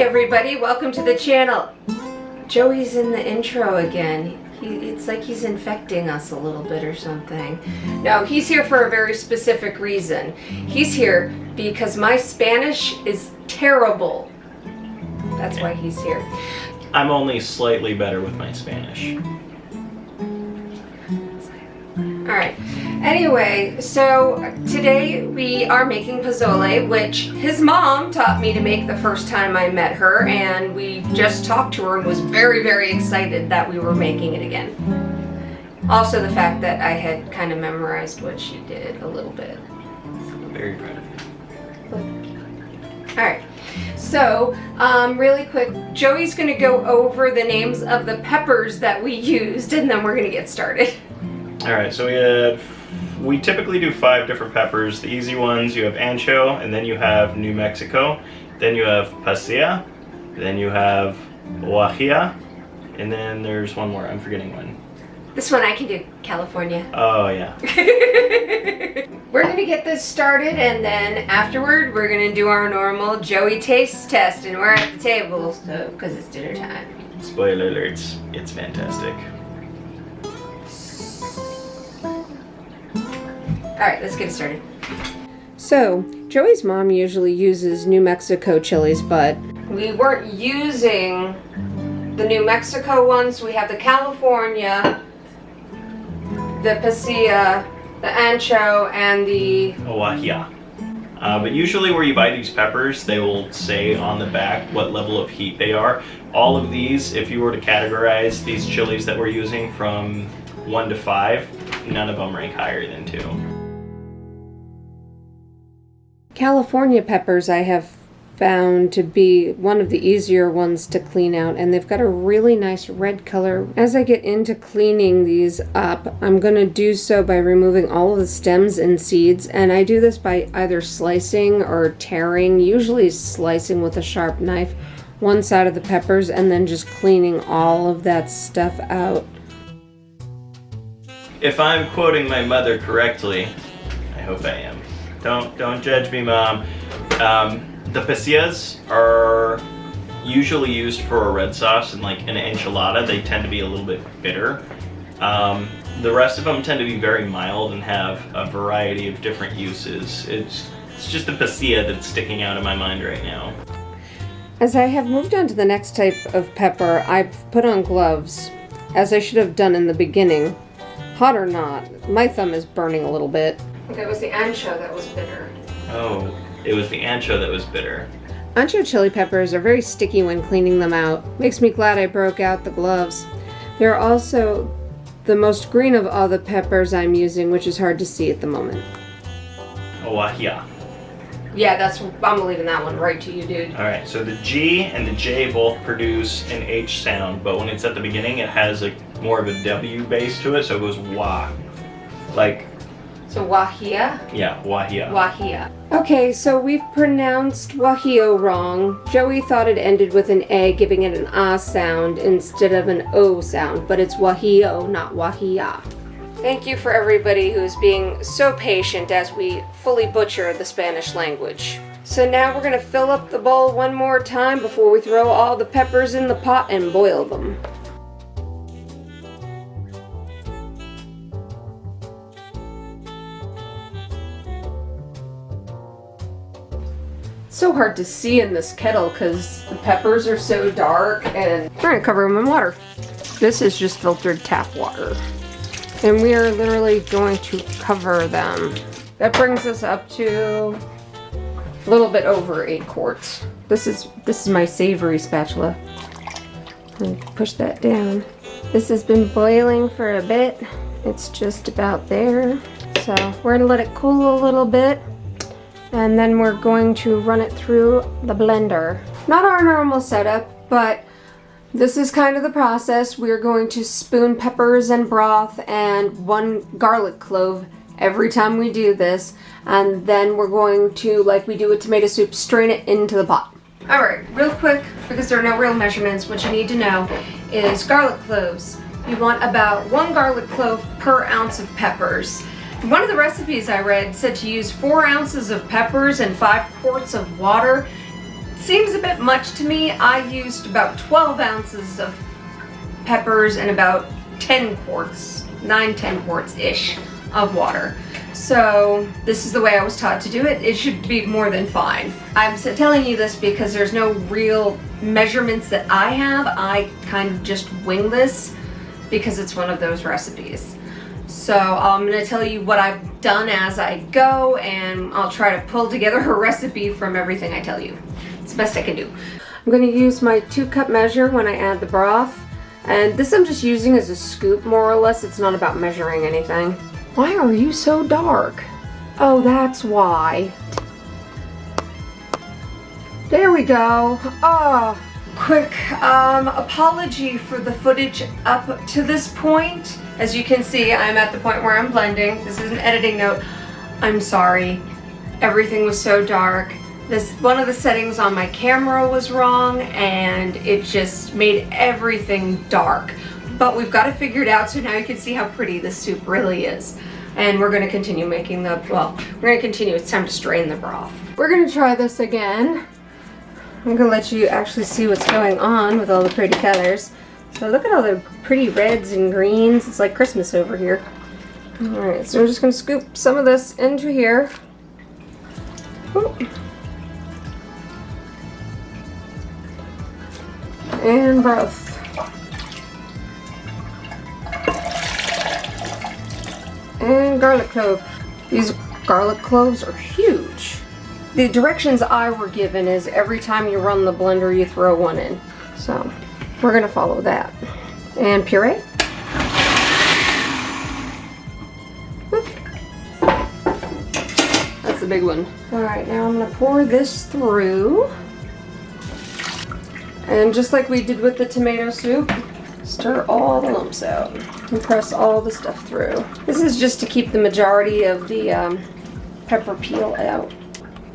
everybody, welcome to the channel. Joey's in the intro again. It's like he's infecting us a little bit or something. No, he's here for a very specific reason. He's here because my Spanish is terrible. That's why he's here. I'm only slightly better with my Spanish. Alright, anyway, so today we are making pozole, which his mom taught me to make the first time I met her, and we just talked to her and was very, very excited that we were making it again. Also the fact that I had kind of memorized what she did a little bit. Very proud of you. Alright, so really quick, Joey's going to go over the names of the peppers that we used, and then we're going to get started. Alright, so we typically do 5 different peppers. The easy ones, you have ancho, and then you have New Mexico, then you have pasilla, then you have guajillo, and then there's one more, I'm forgetting one. This one I can do, California. Oh yeah. We're going to get this started, and then afterward we're going to do our normal Joey taste test, and we're at the table, so because it's dinner time. Spoiler alerts, it's fantastic. Alright, let's get started. So, Joey's mom usually uses New Mexico chilies, but we weren't using the New Mexico ones. We have the California, the pasilla, the ancho, and the Guajillo. But usually where you buy these peppers, they will say on the back what level of heat they are. All of these, if you were to categorize these chilies that we're using from 1 to 5, none of them rank higher than 2. California peppers I have found to be one of the easier ones to clean out, and they've got a really nice red color. As I get into cleaning these up, I'm going to do so by removing all of the stems and seeds, and I do this by either slicing or tearing, usually slicing with a sharp knife, one side of the peppers, and then just cleaning all of that stuff out. If I'm quoting my mother correctly, I hope I am. Don't judge me, Mom. The pasillas are usually used for a red sauce, and like an enchilada, they tend to be a little bit bitter. The rest of them tend to be very mild and have a variety of different uses. It's just the pasilla that's sticking out in my mind right now. As I have moved on to the next type of pepper, I've put on gloves, as I should have done in the beginning. Hot or not, my thumb is burning a little bit. It was the ancho that was bitter. Oh, it was the ancho that was bitter. Ancho chili peppers are very sticky when cleaning them out. Makes me glad I broke out the gloves. They're also the most green of all the peppers I'm using, which is hard to see at the moment. Guajillo. Yeah, I'm leaving that one right to you, dude. Alright, so the G and the J both produce an H sound, but when it's at the beginning, it has more of a W base to it, so it goes wah. Like... So guajillo? Yeah, guajillo. Guajillo. Okay, so we've pronounced guajillo wrong. Joey thought it ended with an A, giving it an A sound instead of an O sound, but it's guajillo, not guajilla. Thank you for everybody who's being so patient as we fully butcher the Spanish language. So now we're going to fill up the bowl one more time before we throw all the peppers in the pot and boil them. So hard to see in this kettle because the peppers are so dark, and we're going to cover them in water. This is just filtered tap water. And we are literally going to cover them. That brings us up to a little bit over 8 quarts. This is my savory spatula. Push that down. This has been boiling for a bit. It's just about there. So we're going to let it cool a little bit, and then we're going to run it through the blender. Not our normal setup, but this is kind of the process. We're going to spoon peppers and broth and 1 garlic clove every time we do this, and then we're going to, like we do with tomato soup, strain it into the pot. Alright, real quick, because there are no real measurements, what you need to know is garlic cloves. You want about 1 garlic clove per ounce of peppers. One of the recipes I read said to use 4 ounces of peppers and 5 quarts of water. seems a bit much to me. I used about 12 ounces of peppers and about 10 quarts, 9-10 quarts-ish of water. So this is the way I was taught to do it. It should be more than fine. I'm telling you this because there's no real measurements that I have. I kind of just wing this because it's one of those recipes. So I'm going to tell you what I've done as I go, and I'll try to pull together a recipe from everything I tell you. It's the best I can do. I'm going to use my 2-cup measure when I add the broth. And this I'm just using as a scoop, more or less. It's not about measuring anything. Why are you so dark? Oh, that's why. There we go. Oh, quick apology for the footage up to this point. As you can see, I'm at the point where I'm blending. This is an editing note. I'm sorry. Everything was so dark. One of the settings on my camera was wrong, and it just made everything dark. But we've got it figured out, so now you can see how pretty this soup really is. And we're going to continue making we're going to continue. It's time to strain the broth. We're going to try this again. I'm going to let you actually see what's going on with all the pretty colors. So look at all the pretty reds and greens. It's like Christmas over here. Alright, so I'm just going to scoop some of this into here. Ooh. And broth. And garlic clove. These garlic cloves are huge. The directions I were given is every time you run the blender you throw one in. So we're going to follow that. And puree. That's the big one. Alright, now I'm going to pour this through. And just like we did with the tomato soup, stir all the lumps out and press all the stuff through. This is just to keep the majority of the pepper peel out.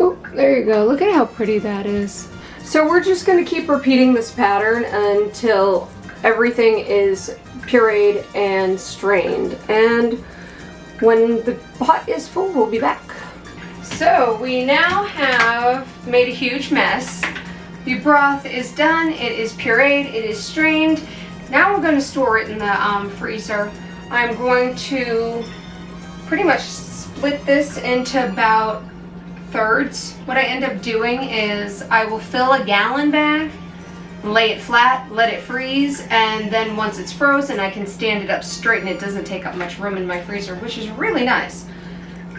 Oh, there you go. Look at how pretty that is. So we're just going to keep repeating this pattern until everything is pureed and strained. And when the pot is full, we'll be back. So we now have made a huge mess. The broth is done, it is pureed, it is strained. Now we're going to store it in the freezer. I'm going to pretty much split this into about thirds. What I end up doing is I will fill a gallon bag, lay it flat, let it freeze, and then once it's frozen I can stand it up straight and it doesn't take up much room in my freezer, which is really nice.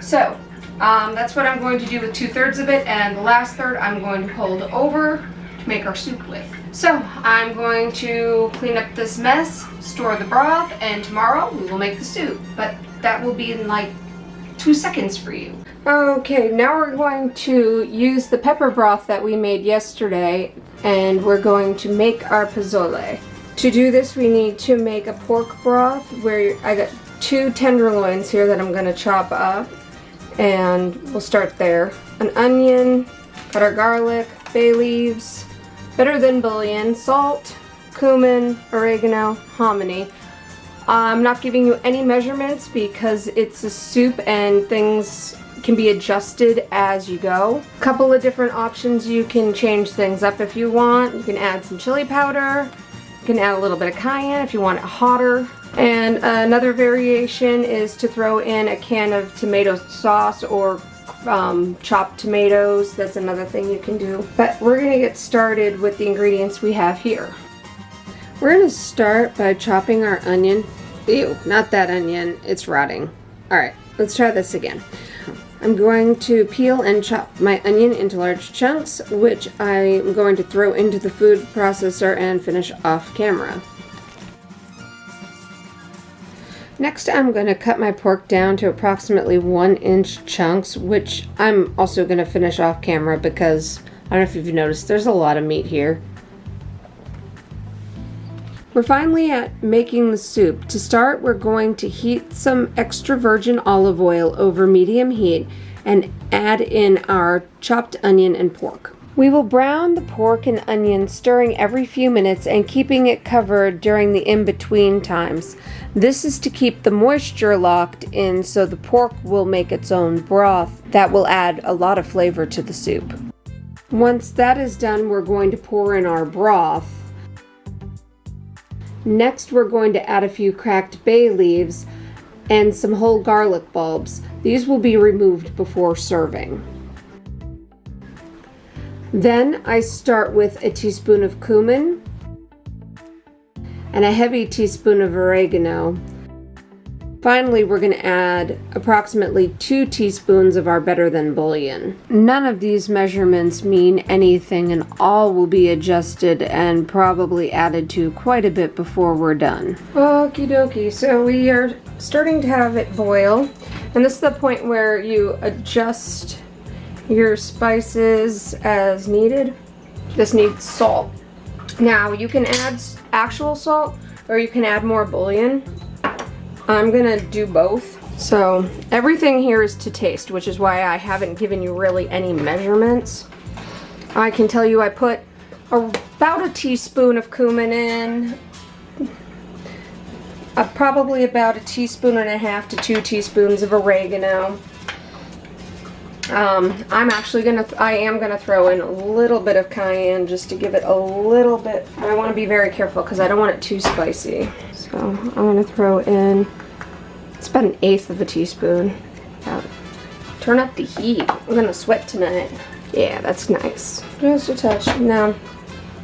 So that's what I'm going to do with 2/3 of it, and the last third I'm going to hold over to make our soup with. So I'm going to clean up this mess, store the broth, and tomorrow we will make the soup. But that will be in like 2 seconds for you. Okay, now we're going to use the pepper broth that we made yesterday, and we're going to make our pozole. To do this, we need to make a pork broth where I got 2 tenderloins here that I'm going to chop up, and we'll start there. An onion, cut our garlic, bay leaves, better than bullion, salt, cumin, oregano, hominy. I'm not giving you any measurements because it's a soup and things can be adjusted as you go. A couple of different options. You can change things up if you want. You can add some chili powder. You can add a little bit of cayenne if you want it hotter. And another variation is to throw in a can of tomato sauce or chopped tomatoes. That's another thing you can do. But we're going to get started with the ingredients we have here. We're going to start by chopping our onion. Ew, not that onion. It's rotting. Alright, let's try this again. I'm going to peel and chop my onion into large chunks, which I'm going to throw into the food processor and finish off camera. Next, I'm going to cut my pork down to approximately 1-inch chunks, which I'm also going to finish off camera because, I don't know if you've noticed, there's a lot of meat here. We're finally at making the soup. To start, we're going to heat some extra virgin olive oil over medium heat and add in our chopped onion and pork. We will brown the pork and onion, stirring every few minutes and keeping it covered during the in-between times. This is to keep the moisture locked in so the pork will make its own broth that will add a lot of flavor to the soup. Once that is done, we're going to pour in our broth. Next, we're going to add a few cracked bay leaves and some whole garlic bulbs. These will be removed before serving. Then I start with a teaspoon of cumin and a heavy teaspoon of oregano. Finally, we're going to add approximately 2 teaspoons of our Better Than bullion. None of these measurements mean anything, and all will be adjusted and probably added to quite a bit before we're done. Okie dokie, so we are starting to have it boil, and this is the point where you adjust your spices as needed. This needs salt. Now, you can add actual salt, or you can add more bullion. I'm gonna do both. So everything here is to taste, which is why I haven't given you really any measurements. I can tell you I put about a teaspoon of cumin in, probably about 1.5 teaspoons to 2 teaspoons of oregano. I am gonna throw in a little bit of cayenne just to give it a little bit. I want to be very careful because I don't want it too spicy. So I'm gonna throw in, it's about 1/8 teaspoon. Turn up the heat. I'm gonna sweat tonight. Yeah, that's nice. Just a touch. Now,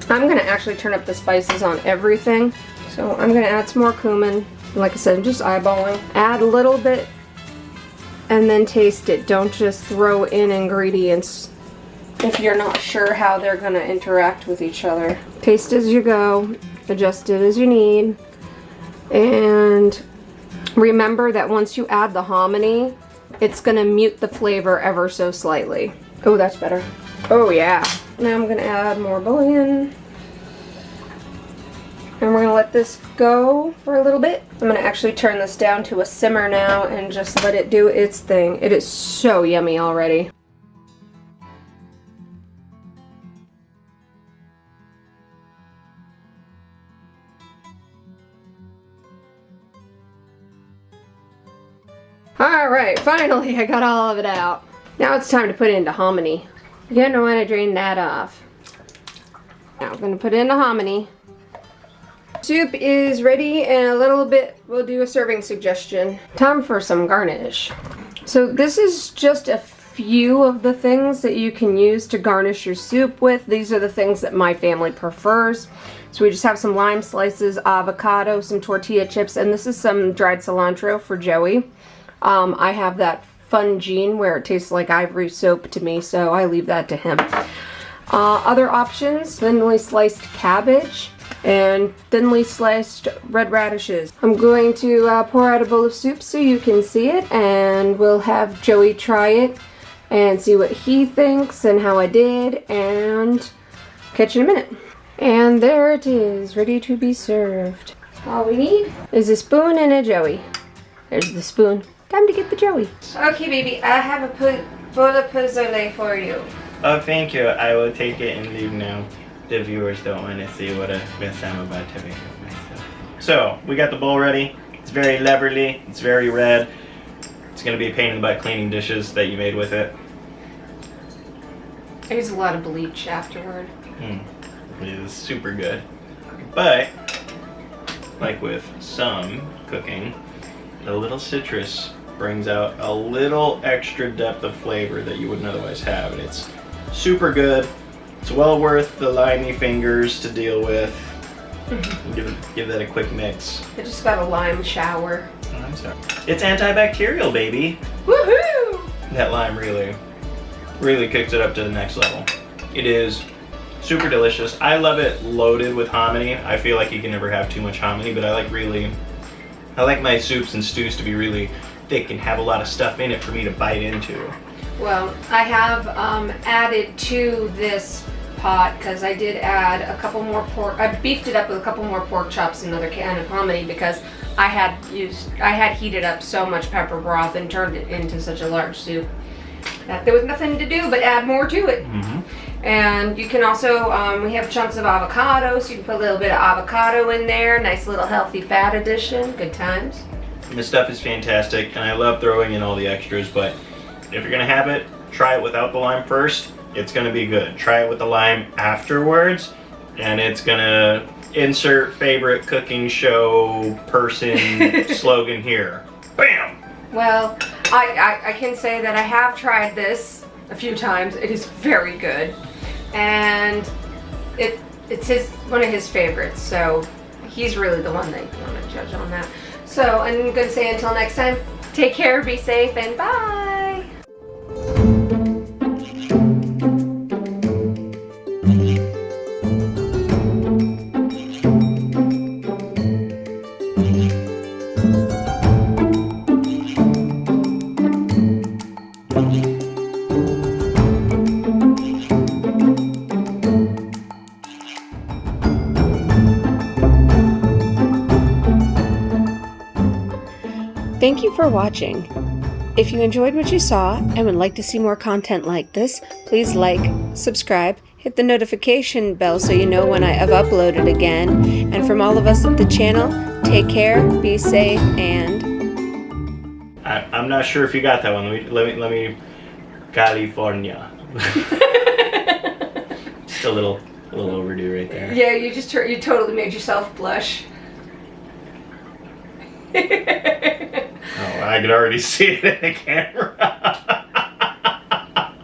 I'm gonna actually turn up the spices on everything. So I'm gonna add some more cumin. Like I said, I'm just eyeballing. Add a little bit and then taste it. Don't just throw in ingredients if you're not sure how they're gonna interact with each other. Taste as you go, adjust it as you need, and remember that once you add the hominy, it's gonna mute the flavor ever so slightly. Oh, that's better. Oh yeah. Now I'm gonna add more bullion. And we're gonna let this go for a little bit. I'm gonna actually turn this down to a simmer now and just let it do its thing. It is so yummy already. Alright, finally I got all of it out. Now it's time to put it into hominy. You're gonna wanna drain that off. Now I'm gonna put in the hominy. Soup is ready, and a little bit we'll do a serving suggestion. Time for some garnish. So this is just a few of the things that you can use to garnish your soup with. These are the things that my family prefers. So we just have some lime slices, avocado, some tortilla chips, and this is some dried cilantro for Joey. I have that fun gene where it tastes like ivory soap to me, so I leave that to him. Other options, thinly sliced cabbage and thinly sliced red radishes. I'm going to pour out a bowl of soup so you can see it, and we'll have Joey try it and see what he thinks and how I did, and catch you in a minute. And there it is, ready to be served. All we need is a spoon and a Joey. There's the spoon. Time to get the Joey. Okay, baby, I have a bowl of pozole for you. Oh, thank you. I will take it and leave now. The viewers don't want to see what a mess I'm about to make of myself. So, we got the bowl ready. It's very leathery. It's very red. It's going to be a pain in the butt cleaning dishes that you made with it. I use a lot of bleach afterward. It is super good. But, like with some cooking, the little citrus brings out a little extra depth of flavor that you wouldn't otherwise have. And it's super good. It's well worth the limey fingers to deal with. Give that a quick mix. I just got a lime shower. Oh, I'm sorry. It's antibacterial, baby. Woohoo! That lime really kicks it up to the next level. It is super delicious. I love it loaded with hominy. I feel like you can never have too much hominy, but I like my soups and stews to be really thick and have a lot of stuff in it for me to bite into. Well, I have added to this pot, because I did add a couple more pork. I beefed it up with a couple more pork chops and another can of hominy, because I had heated up so much pepper broth and turned it into such a large soup that there was nothing to do but add more to it. And you can also, we have chunks of avocado, so you can put a little bit of avocado in there. Nice little healthy fat addition. Good times. This stuff is fantastic, and I love throwing in all the extras, but if you're gonna have it, try it without the lime first, it's gonna be good. Try it with the lime afterwards, and it's gonna insert favorite cooking show person slogan here. Bam! Well, I can say that I have tried this a few times. It is very good, and it's one of his favorites. So he's really the one that you want to judge on that. So I'm gonna say until next time, take care, be safe, and bye. Thank you for watching. If you enjoyed what you saw and would like to see more content like this, please like, subscribe, hit the notification bell so you know when I have uploaded again. And from all of us at the channel, take care, be safe, and... I'm not sure if you got that one. Let me California. Just a little overdue right there. Yeah, you totally made yourself blush. Oh, I could already see it in the camera.